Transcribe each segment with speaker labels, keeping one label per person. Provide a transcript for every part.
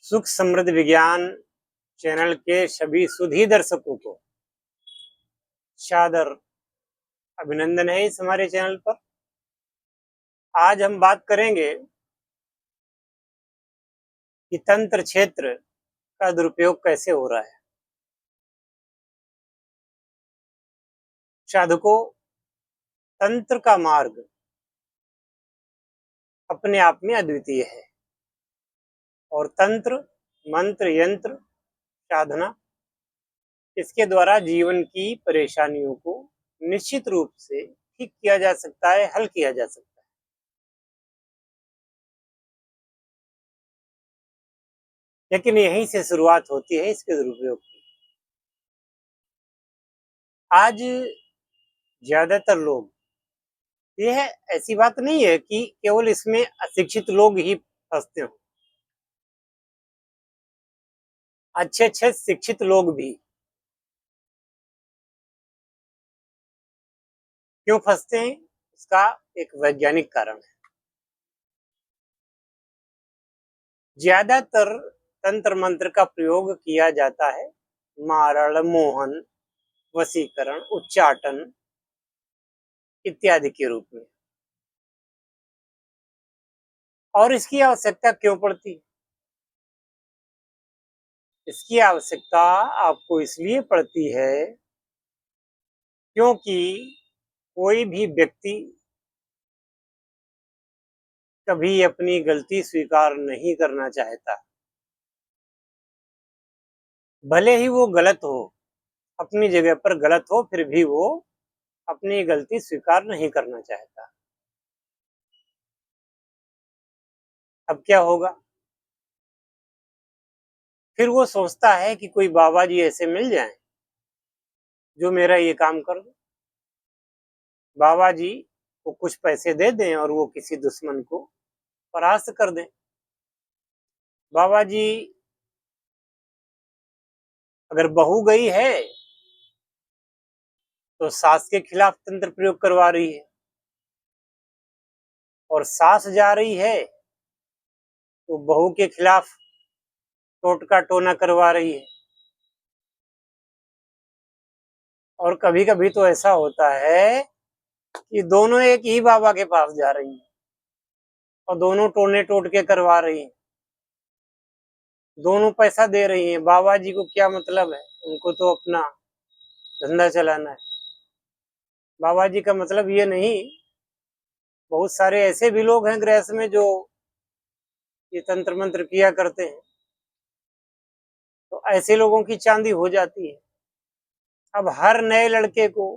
Speaker 1: सुख समृद्ध विज्ञान चैनल के सभी सुधी दर्शकों को सादर अभिनंदन है इस हमारे चैनल पर। आज हम बात करेंगे कि तंत्र क्षेत्र का दुरुपयोग कैसे हो रहा है। साधकों, तंत्र का मार्ग अपने आप में अद्वितीय है और तंत्र, मंत्र, यंत्र, साधना इसके द्वारा जीवन की परेशानियों को निश्चित रूप से ठीक किया जा सकता है, हल किया जा सकता है। लेकिन यहीं से शुरुआत होती है इसके दुरुपयोग की। आज ज्यादातर लोग, यह ऐसी बात नहीं है कि केवल इसमें अशिक्षित लोग ही फंसते हो, अच्छे अच्छे शिक्षित लोग भी क्यों फंसते हैं, इसका एक वैज्ञानिक कारण है। ज्यादातर तंत्र मंत्र का प्रयोग किया जाता है मारण, मोहन, वशीकरण, उच्चाटन इत्यादि के रूप में। और इसकी आवश्यकता क्यों पड़ती है? इसकी आवश्यकता आपको इसलिए पड़ती है क्योंकि कोई भी व्यक्ति कभी अपनी गलती स्वीकार नहीं करना चाहता। भले ही वो गलत हो, अपनी जगह पर गलत हो, फिर भी वो अपनी गलती स्वीकार नहीं करना चाहता। अब क्या होगा? फिर वो सोचता है कि कोई बाबा जी ऐसे मिल जाएं जो मेरा ये काम कर दे। बाबा जी को कुछ पैसे दे दें और वो किसी दुश्मन को परास्त कर दें। बाबा जी अगर बहू गई है तो सास के खिलाफ तंत्र प्रयोग करवा रही है, और सास जा रही है तो बहू के खिलाफ टोटका टोना करवा रही है। और कभी कभी तो ऐसा होता है कि दोनों एक ही बाबा के पास जा रही हैं और दोनों टोने टोटके करवा रही हैं, दोनों पैसा दे रही हैं। बाबा जी को क्या मतलब है, उनको तो अपना धंधा चलाना है। बाबा जी का मतलब ये नहीं, बहुत सारे ऐसे भी लोग हैं गृहस्थ में जो ये तंत्र मंत्र किया करते हैं, तो ऐसे लोगों की चांदी हो जाती है। अब हर नए लड़के को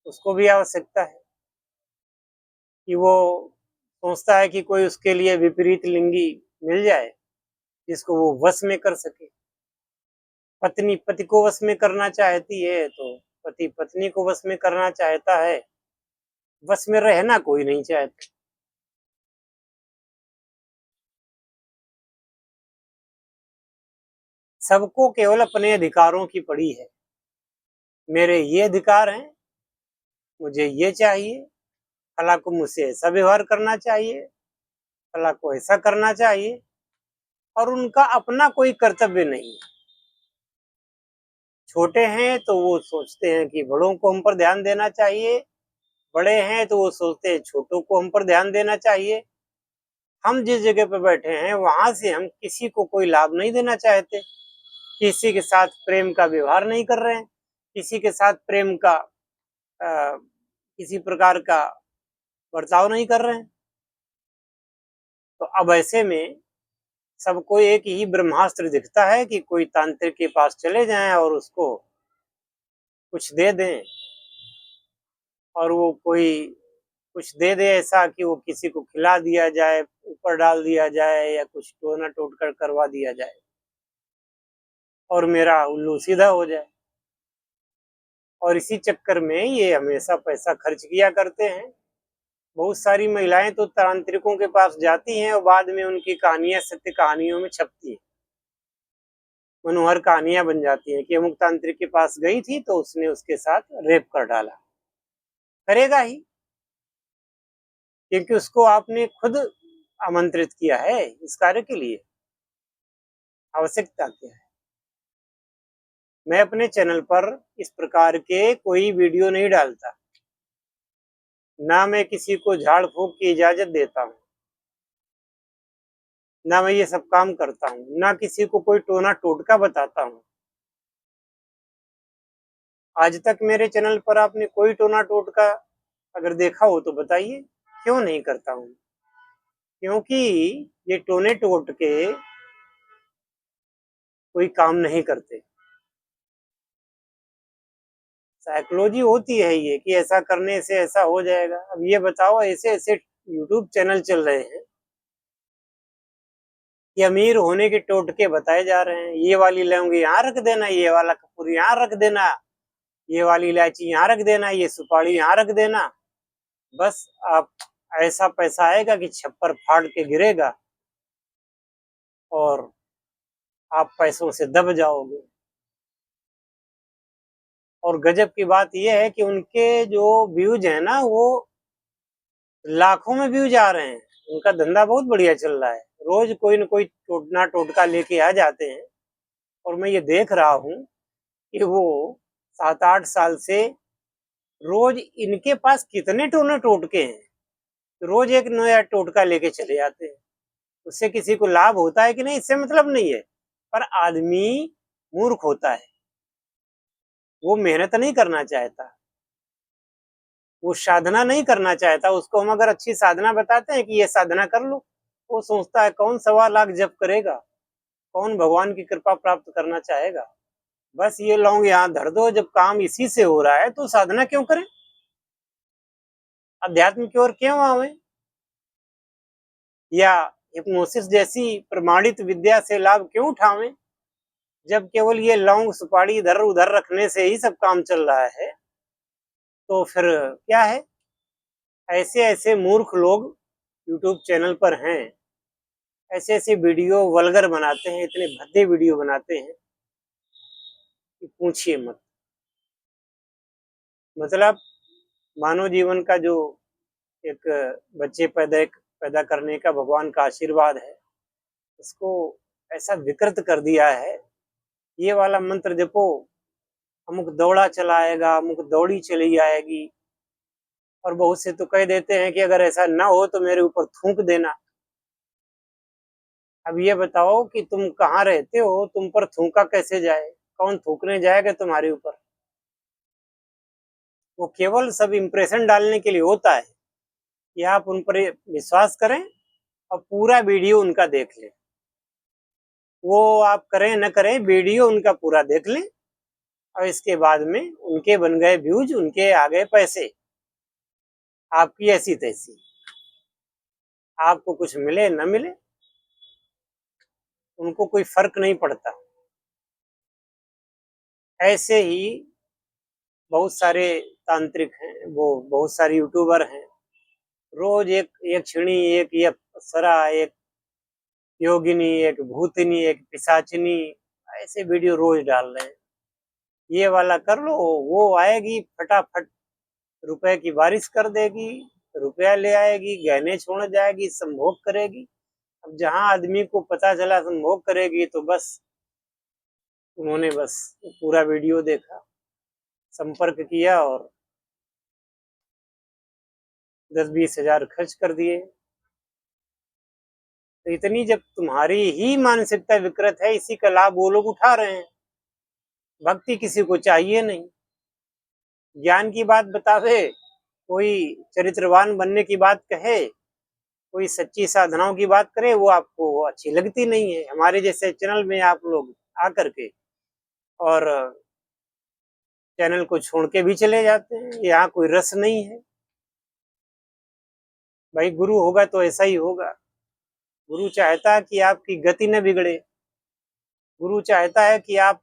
Speaker 1: उसको भी आवश्यकता है कि वो सोचता है कि कोई उसके लिए विपरीत लिंगी मिल जाए जिसको वो वश में कर सके। पत्नी पति को वश में करना चाहती है तो पति पत्नी को वश में करना चाहता है, वश में रहना कोई नहीं चाहता। सबको केवल अपने अधिकारों की पड़ी है। मेरे ये अधिकार हैं, मुझे ये चाहिए, फला को मुझसे ऐसा व्यवहार करना चाहिए, फला को ऐसा करना चाहिए, और उनका अपना कोई कर्तव्य नहीं है। छोटे हैं तो वो सोचते हैं कि बड़ों को हम पर ध्यान देना चाहिए, बड़े हैं तो वो सोचते हैं छोटों को हम पर ध्यान देना चाहिए। हम जिस जगह पर बैठे हैं वहां से हम किसी को कोई लाभ नहीं देना चाहते, किसी के साथ प्रेम का व्यवहार नहीं कर रहे हैं, किसी के साथ प्रेम का किसी प्रकार का बर्ताव नहीं कर रहे हैं। तो अब ऐसे में सबको एक ही ब्रह्मास्त्र दिखता है कि कोई तांत्रिक के पास चले जाएं और उसको कुछ दे दें, और वो कोई कुछ दे दे ऐसा कि वो किसी को खिला दिया जाए, ऊपर डाल दिया जाए, या कुछ टोना टोटकर करवा दिया जाए और मेरा उल्लू सीधा हो जाए। और इसी चक्कर में ये हमेशा पैसा खर्च किया करते हैं। बहुत सारी महिलाएं तो तांत्रिकों के पास जाती हैं और बाद में उनकी कहानियां सत्य कहानियों में छपती हैं, मनोहर कहानियां बन जाती हैं कि अमुक तांत्रिक के पास गई थी तो उसने उसके साथ रेप कर डाला। करेगा ही, क्योंकि उसको आपने खुद आमंत्रित किया है इस कार्य के लिए? आवश्यकता क्या है? मैं अपने चैनल पर इस प्रकार के कोई वीडियो नहीं डालता, ना मैं किसी को झाड़ फूंक की इजाजत देता हूँ, ना मैं ये सब काम करता हूँ, ना किसी को कोई टोना टोटका बताता हूँ। आज तक मेरे चैनल पर आपने कोई टोना टोटका अगर देखा हो तो बताइए, क्यों नहीं करता हूँ? क्योंकि ये टोने टोटके कोई काम नहीं करते। साइकोलॉजी होती है ये कि ऐसा करने से ऐसा हो जाएगा। अब ये बताओ, ऐसे ऐसे यूट्यूब चैनल चल रहे हैं कि अमीर होने के टोटके बताए जा रहे हैं। ये वाली लौंग यहाँ रख देना, ये वाला कपूर यहाँ रख देना, ये वाली इलायची यहाँ रख देना, ये सुपारी यहाँ रख देना। बस आप ऐसा पैसा आएगा कि छप्पर फाड़ के गिरेगा और आप पैसों से दब जाओगे। और गजब की बात यह है कि उनके जो व्यूज है ना, वो लाखों में व्यूज आ रहे हैं। उनका धंधा बहुत बढ़िया चल रहा है। रोज कोई न कोई टोटना टोटका लेके आ जाते हैं और मैं ये देख रहा हूँ कि वो 7-8 साल से रोज इनके पास कितने टोने टोटके हैं, रोज एक नया टोटका लेके चले जाते हैं। उससे किसी को लाभ होता है कि नहीं, इससे मतलब नहीं है, पर आदमी मूर्ख होता है। वो मेहनत नहीं करना चाहता, वो साधना नहीं करना चाहता। उसको हम अगर अच्छी साधना बताते हैं कि ये साधना कर लो, वो सोचता है कौन 1.25 लाख जप करेगा, कौन भगवान की कृपा प्राप्त करना चाहेगा। बस ये लौंग यहाँ धर दो, जब काम इसी से हो रहा है तो साधना क्यों करें, अध्यात्म की ओर क्यों आवे, या हिप्नोसिस जैसी प्रमाणित विद्या से लाभ क्यों उठावें, जब केवल ये लौंग सुपारी इधर उधर रखने से ही सब काम चल रहा है। तो फिर क्या है? ऐसे ऐसे मूर्ख लोग यूट्यूब चैनल पर हैं, ऐसे ऐसे वीडियो वल्गर बनाते हैं, इतने भद्दे वीडियो बनाते हैं कि पूछिए मत। मतलब मानव जीवन का जो एक बच्चे पैदा करने का भगवान का आशीर्वाद है, उसको ऐसा विकृत कर दिया है। ये वाला मंत्र जपो, अमुक दौड़ा चला आएगा, अमुक दौड़ी चली आएगी। और बहुत से तो कह देते हैं कि अगर ऐसा ना हो तो मेरे ऊपर थूक देना। अब ये बताओ कि तुम कहाँ रहते हो, तुम पर थूका कैसे जाए, कौन थूकने जाएगा तुम्हारे ऊपर? वो केवल सब इंप्रेशन डालने के लिए होता है कि आप उन पर विश्वास करें और पूरा वीडियो उनका देख लें। वो आप करें न करें, वीडियो उनका पूरा देख लें और इसके बाद में उनके बन गए व्यूज, उनके आ गए पैसे, आपकी ऐसी तैसी। आपको कुछ मिले न मिले, उनको कोई फर्क नहीं पड़ता। ऐसे ही बहुत सारे तांत्रिक हैं, वो बहुत सारे यूट्यूबर हैं, रोज एक एक छिणी, एक ये अप्सरा, एक योगिनी, एक भूतनी, एक पिशाचिनी, ऐसे वीडियो रोज डाल रहे हैं। ये वाला कर लो, वो आएगी फटाफट रुपए की बारिश कर देगी, रुपया ले आएगी, गहने छोड़ जाएगी, संभोग करेगी। अब जहां आदमी को पता चला संभोग करेगी तो बस उन्होंने बस पूरा वीडियो देखा, संपर्क किया और 10-20 हजार खर्च कर दिए। तो इतनी जब तुम्हारी ही मानसिकता विकृत है, इसी का लाभ वो लोग उठा रहे हैं। भक्ति किसी को चाहिए नहीं, ज्ञान की बात बतावे, कोई चरित्रवान बनने की बात कहे, कोई सच्ची साधनाओं की बात करे, वो आपको अच्छी लगती नहीं है। हमारे जैसे चैनल में आप लोग आकर के और चैनल को छोड़ के भी चले जाते हैं, यहाँ कोई रस नहीं है। भाई गुरु होगा तो ऐसा ही होगा। गुरु चाहता है कि आपकी गति न बिगड़े, गुरु चाहता है कि आप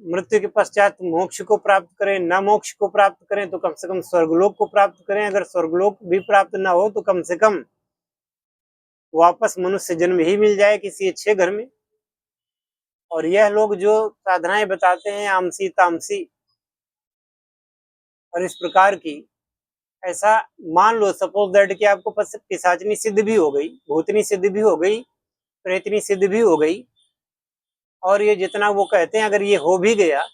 Speaker 1: मृत्यु के पश्चात मोक्ष को प्राप्त करें, न मोक्ष को प्राप्त करें तो कम से कम स्वर्गलोक को प्राप्त करें। अगर स्वर्गलोक भी प्राप्त ना हो तो कम से कम वापस मनुष्य जन्म ही मिल जाए किसी अच्छे घर में। और यह लोग जो साधनाएं बताते हैं आमसी तामसी और इस प्रकार की, ऐसा मान लो सपोज दैट कि आपको पिशाचनी सिद्ध भी हो गई, भूतनी सिद्ध भी हो गई, प्रेतनी सिद्ध भी हो गई, और ये जितना वो कहते हैं अगर ये हो भी गया,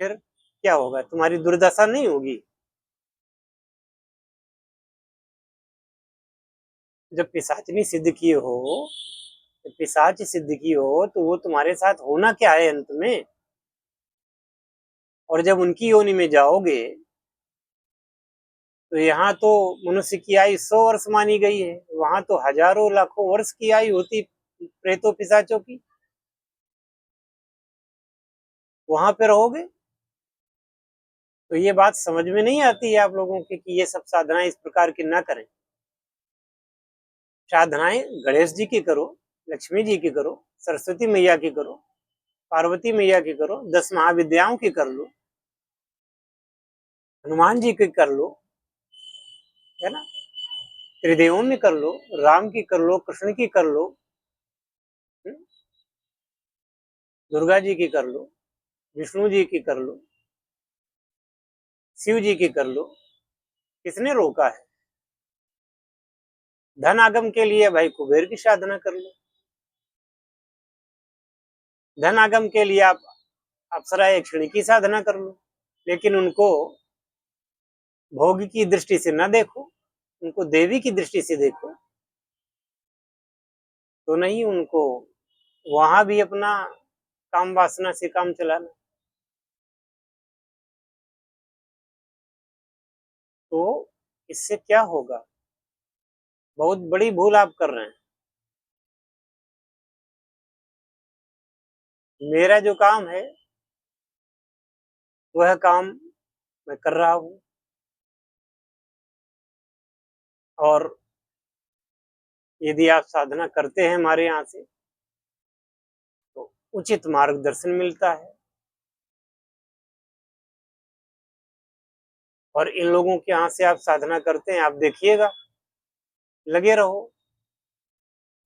Speaker 1: फिर क्या होगा? तुम्हारी दुर्दशा नहीं होगी? जब पिशाचनी सिद्ध किए हो, पिशाच सिद्ध की हो, तो वो तुम्हारे साथ होना क्या है अंत में? और जब उनकी योनि में जाओगे तो यहाँ तो मनुष्य की आयु 100 वर्ष मानी गई है, वहां तो हजारों लाखों वर्ष की आयु होती प्रेतों पिशाचों की। वहां पे रहोगे तो ये बात समझ में नहीं आती है आप लोगों की कि ये सब साधनाएं इस प्रकार की ना करें। साधनाएं गणेश जी की करो, लक्ष्मी जी की करो, सरस्वती मैया की करो, पार्वती मैया की करो, 10 महाविद्याओं की कर लो, हनुमान जी की कर लो, है ना, त्रिदेवों में कर लो, राम की कर लो, कृष्ण की कर लो, दुर्गा जी की कर लो, विष्णु जी की कर लो, शिव जी की कर लो। किसने रोका है? धन आगम के लिए भाई कुबेर की साधना कर लो, धन आगम के लिए आप अप्सरा यक्षिणी की साधना कर लो, लेकिन उनको भोग की दृष्टि से न देखो, उनको देवी की दृष्टि से देखो। तो नहीं, उनको वहां भी अपना काम वासना से काम चलाना। तो इससे क्या होगा? बहुत बड़ी भूल आप कर रहे हैं। मेरा जो काम है वह काम मैं कर रहा हूं, और यदि आप साधना करते हैं हमारे यहाँ से तो उचित मार्गदर्शन मिलता है। और इन लोगों के यहाँ से आप साधना करते हैं, आप देखिएगा, लगे रहो।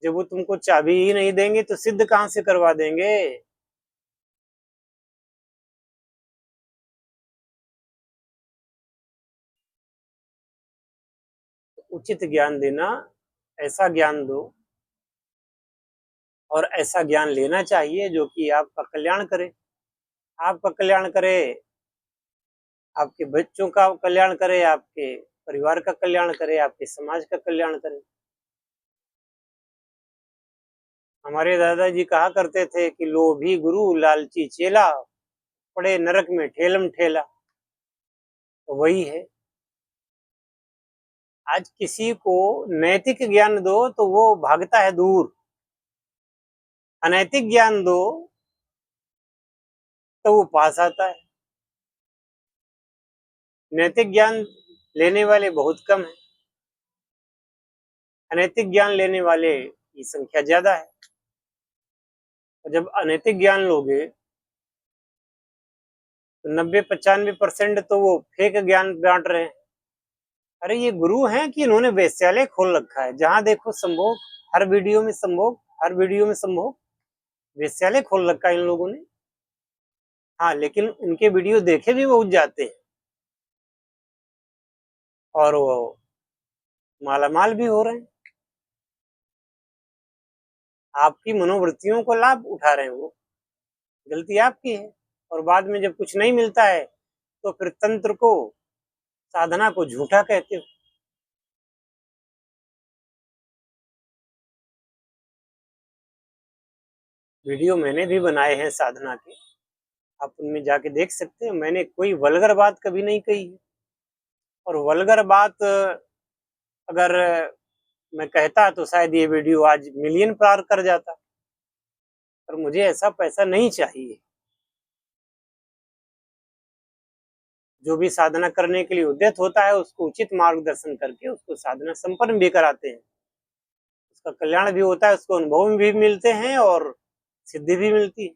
Speaker 1: जब वो तुमको चाबी ही नहीं देंगे तो सिद्ध कहाँ से करवा देंगे? उचित ज्ञान देना, ऐसा ज्ञान दो और ऐसा ज्ञान लेना चाहिए जो कि आपका कल्याण करे, आपका कल्याण करे, आपके बच्चों का कल्याण करे, आपके परिवार का कल्याण करे, आपके समाज का कल्याण करे। हमारे दादाजी कहा करते थे कि लोभी गुरु लालची चेला, पड़े नरक में ठेलम ठेला। तो वही है। आज किसी को नैतिक ज्ञान दो तो वो भागता है दूर, अनैतिक ज्ञान दो तो वो पास आता है। नैतिक ज्ञान लेने वाले बहुत कम है, अनैतिक ज्ञान लेने वाले की संख्या ज्यादा है। और जब अनैतिक ज्ञान लोगे तो 90-95% तो वो फेक ज्ञान बांट रहे हैं। अरे ये गुरु हैं कि इन्होंने वेश्यालय खोल रखा है, जहां देखो संभोग, हर वीडियो में संभोग, हर वीडियो में संभोग, वेश्यालय खोल रखा है इन लोगों ने। हाँ, लेकिन उनके वीडियो देखे भी बहुत जाते हैं और वो मालामाल भी हो रहे हैं। आपकी मनोवृत्तियों को लाभ उठा रहे हैं वो, गलती आपकी है। और बाद में जब कुछ नहीं मिलता है तो फिर तंत्र को, साधना को झूठा कहते हो। वीडियो मैंने भी बनाए हैं साधना के, आप उनमें जाके देख सकते हैं। मैंने कोई वल्गर बात कभी नहीं कही है, और वल्गर बात अगर मैं कहता तो शायद ये वीडियो आज मिलियन पार कर जाता। पर मुझे ऐसा पैसा नहीं चाहिए। जो भी साधना करने के लिए उद्यत होता है उसको उचित मार्गदर्शन करके उसको साधना संपन्न भी कराते हैं, उसका कल्याण भी होता है, उसको अनुभव भी मिलते हैं और सिद्धि भी मिलती है।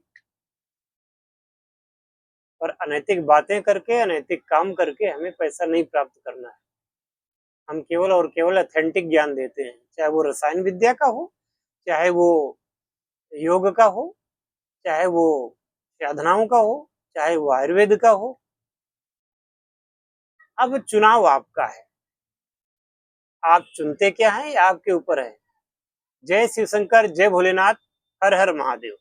Speaker 1: और अनैतिक बातें करके, अनैतिक काम करके हमें पैसा नहीं प्राप्त करना है। हम केवल और केवल ऑथेंटिक ज्ञान देते हैं, चाहे वो रसायन विद्या का हो, चाहे वो योग का हो, चाहे वो साधनाओं का हो, चाहे वो आयुर्वेद का हो, अब चुनाव आपका है, आप चुनते क्या है, ये आपके ऊपर है। जय शिव शंकर, जय भोलेनाथ, हर हर महादेव।